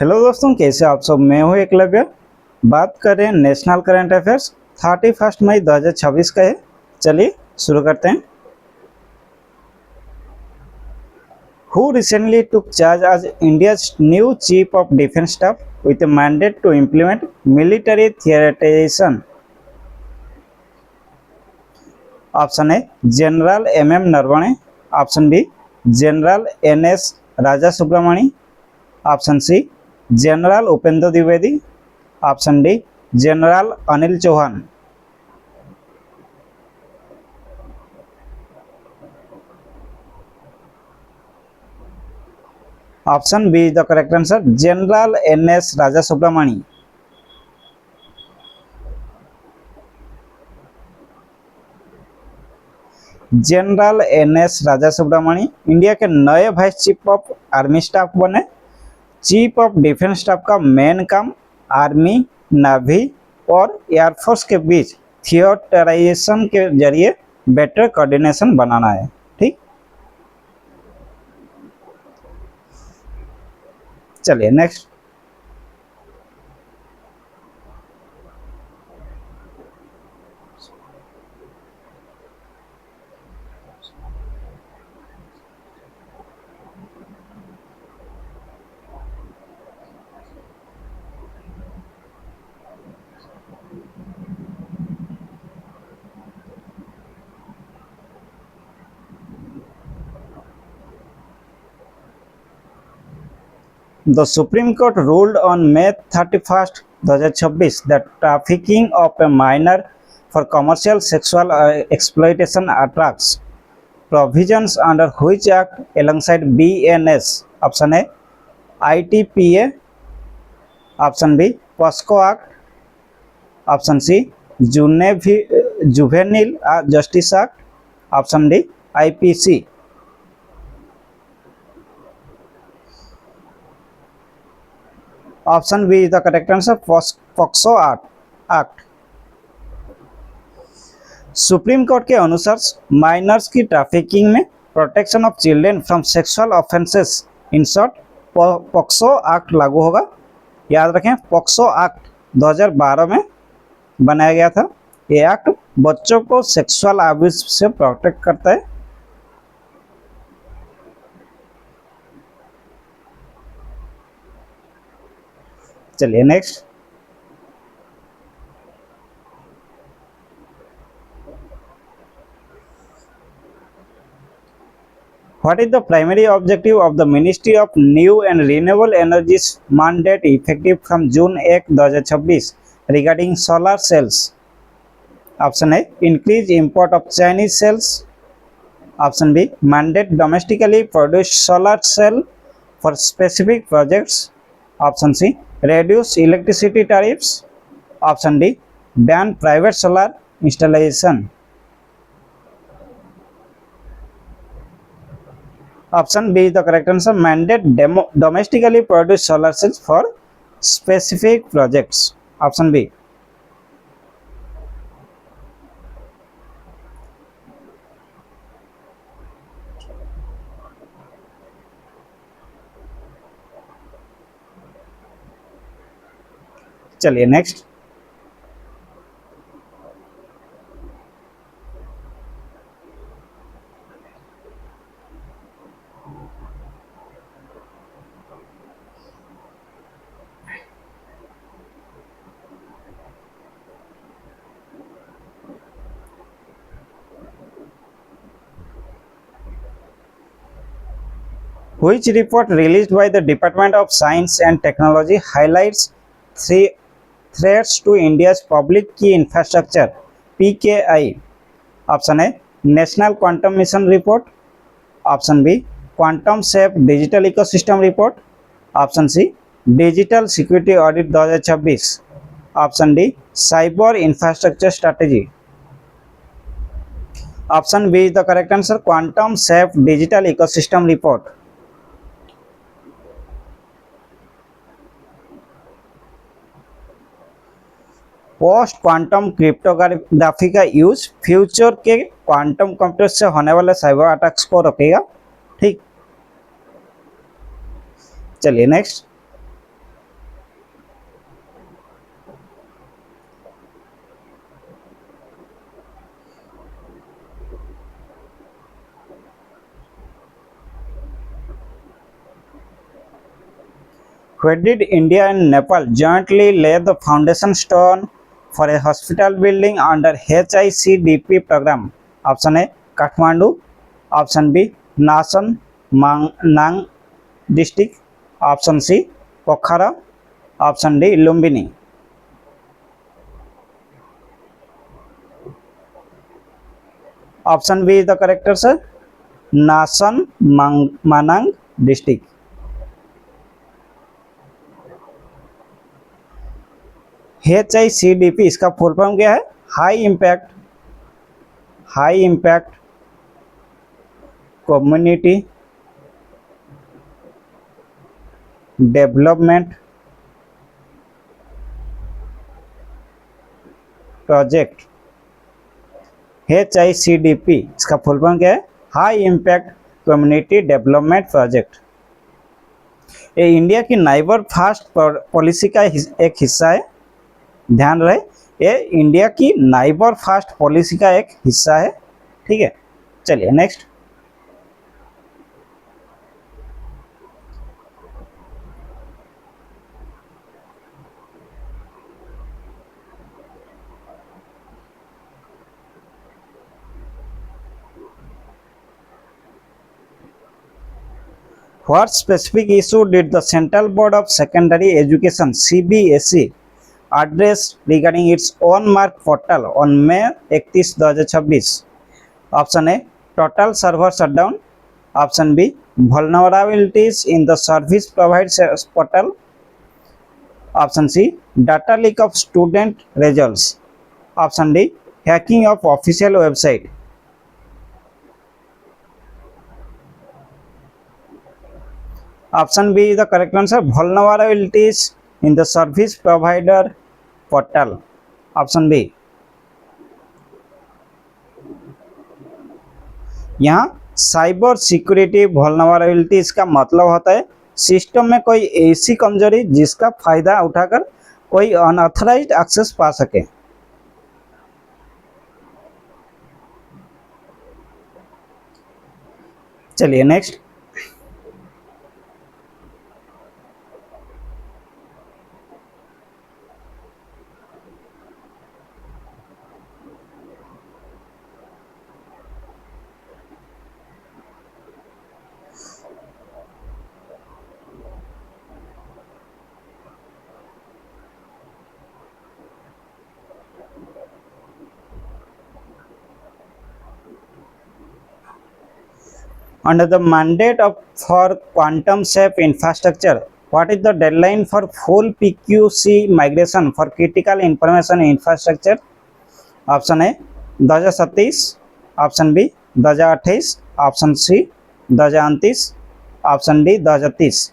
Hello दोस्तों, कैसे आप सब। मैं हूँ एकलव्य। बात करें नेशनल करंट अफेयर्स 31 मई 2026 का है। चलिए शुरू करते हैं। Who recently took charge as India's new chief of defence staff with a mandate to implement military theatrisation. Option A general M Naravane. Option B general NS Raja Subramani. Option C general Upendra Dwivedi. Option D general Anil Chauhan. Option B is the correct answer, general NS Raja Subramani. General NS Raja Subramani India के नए vice chief of army staff बने। Chief of defence staff का main काम army, navy और air force के बीच theatrisation के जरिए better coordination बनाना है। ठीक, चलिए next. The Supreme Court ruled on May 31st, 2026 that trafficking of a minor for commercial sexual exploitation attracts provisions under which act alongside BNS. Option A ITPA, option B POSCO Act, option C Juvenile Justice Act, option D IPC. Option B is the correct answer, POCSO Act. Supreme Court के अनुसार minors की trafficking में protection of children from sexual offences in short POCSO Act लागू होगा। याद रखें, POCSO act 2012 में बनाया गया था। ये एक्ट बच्चों को सेक्सुअल अब्यूज से प्रोटेक्ट करता है। चलिए next. What is the primary objective of the Ministry of New and Renewable Energies mandate effective from June 1, 2026 regarding solar cells? Option A increase import of Chinese cells. Option B mandate domestically produced solar cell for specific projects. Option C reduce electricity tariffs. Option D ban private solar installation. Option B is the correct answer, mandate domestically produced solar cells for specific projects. Option B. चलिए next. Which report released by the Department of Science and Technology highlights three threats to India's public key infrastructure PKI? Option A National Quantum Mission Report. Option B Quantum Safe Digital Ecosystem Report. Option C Digital Security Audit 2026. Option D Cyber Infrastructure Strategy. Option B is the correct answer, Quantum Safe Digital Ecosystem Report. Post quantum cryptography का use future के quantum computer से होने वाले cyber attacks को रोकेगा। ठीक, चलिए next. Where did India and Nepal jointly lay the foundation stone for a hospital building under HICDP program? Option A Kathmandu, option B Nasan Nang district, option C Pokhara, option D Lumbini. Option B is the correct answer, Nasan Manang district. HICDP इसका full form क्या है? High impact community development project. HICDP इसका full form क्या है? High impact community development project. ये India की neighbour fast policy का एक हिस्सा है। ध्यान रहे, ये इंडिया की नाइबर फास्ट पॉलिसी का एक हिस्सा है। ठीक है, चलिए next. What specific issue did the Central Board of Secondary Education CBSE address regarding its own mark portal on May 31, 2026? Option A total server shutdown, option B vulnerabilities in the service provider portal, option C data leak of student results, option D hacking of official website. Option B is the correct answer, vulnerabilities in the service provider portal, option B. यहाँ cyber security vulnerabilities का मतलब होता है system में कोई ऐसी कमजोरी जिसका फायदा उठाकर कोई अनऑथराइज्ड एक्सेस पा सके। चलिए next. Under the mandate for quantum safe infrastructure, what is the deadline for full PQC migration for critical information infrastructure? Option A 2027, option B 2028, option C 2029, option D 2030.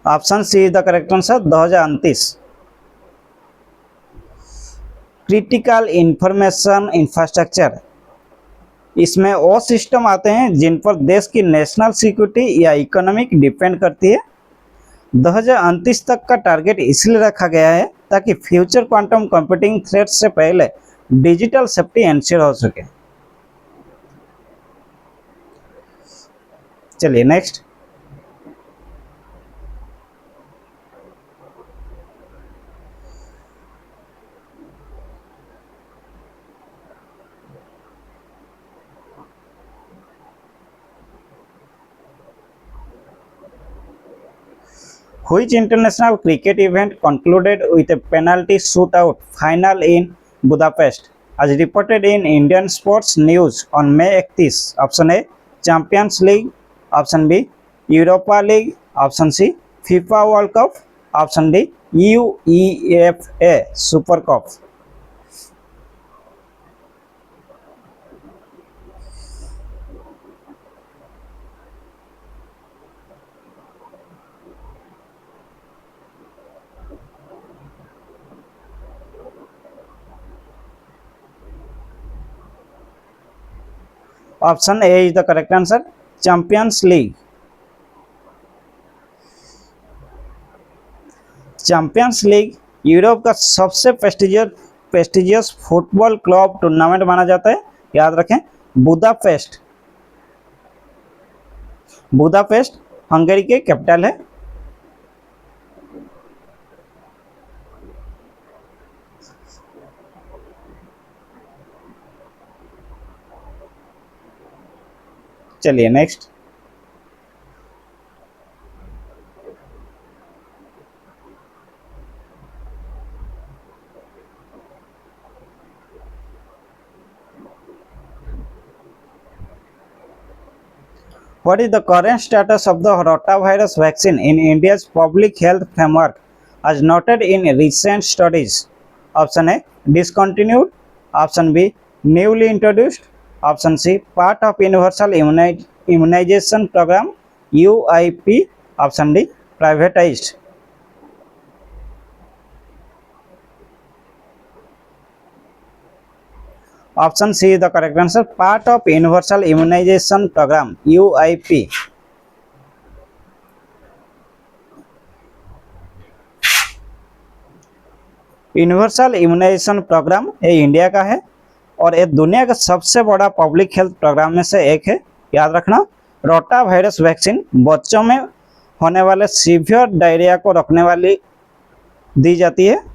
Option C is the correct answer, 2029. Critical information infrastructure, इसमें वो system आते हैं जिन पर देश की national security या economic depend करती है। 2029 तक का टारगेट इसलिए रखा गया है ताकि फ्यूचर क्वांटम कंप्यूटिंग थ्रेट्स से पहले डिजिटल सेफ्टी एंश्योर हो सके। चलिए next. Which international cricket event concluded with a penalty shootout final in Budapest, as reported in Indian Sports News on May 31? Option A Champions League, option B Europa League, option C FIFA World Cup, option D UEFA Super Cup. Option A is the correct answer, champions league. Champions league Europe का सबसे prestigious football club tournament माना जाता है। याद रखें, Budapest Hungary के capital है। चलिए next. What is the current status of the rotavirus vaccine in India's public health framework as noted in recent studies? Option A, discontinued. Option B, newly introduced. Option C, part of universal immunization program UIP. Option D, privatized. Option C is the correct answer, part of universal immunization program UIP. Universal immunization program ये India का है और ये दुनिया का सबसे बड़ा public health programme में से एक है। याद रखना, रोटा वायरस वैक्सीन बच्चों में होने वाले सीवियर डायरिया को रोकने वाली दी जाती है।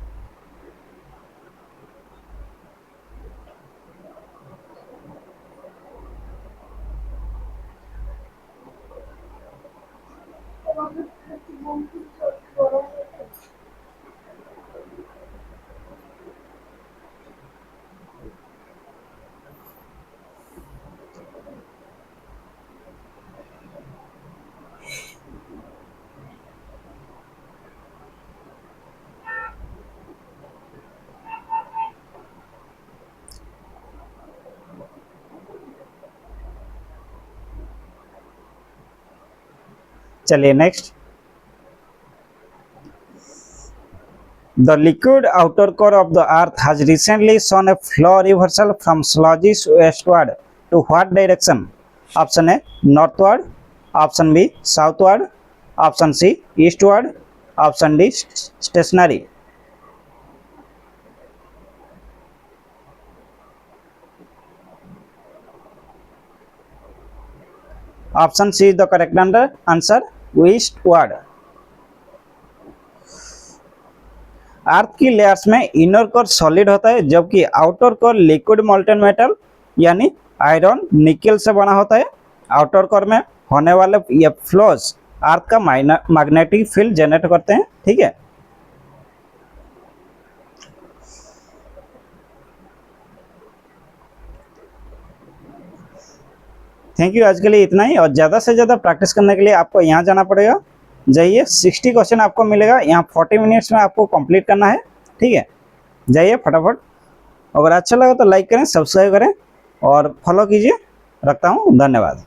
चलिए next. The liquid outer core of the earth has recently shown a flow reversal from sluggish westward to what direction? Option A, northward. Option B, southward. Option C, eastward. Option D, stationary. Option C is the correct answer, eastward. अर्थ की layers में inner core solid होता है जबकि outer core liquid molten metal यानी iron nickel से बना होता है। आउटर कोर में होने वाले ये फ्लोज अर्थ का मैग्नेटिक फील्ड जनरेट करते हैं। ठीक है, थैंक यू। आज के लिए इतना ही और ज़्यादा से ज़्यादा प्रैक्टिस करने के लिए आपको यहाँ जाना पड़ेगा। जाइए, 60 क्वेश्चन आपको मिलेगा, यहाँ 40 मिनट्स में आपको कंप्लीट करना है। ठीक है, जाइए फटाफट। अगर अच्छा लगा तो लाइक करें, सब्सक्राइब करें और फॉलो कीजिए। रखता हूँ, धन्यवाद।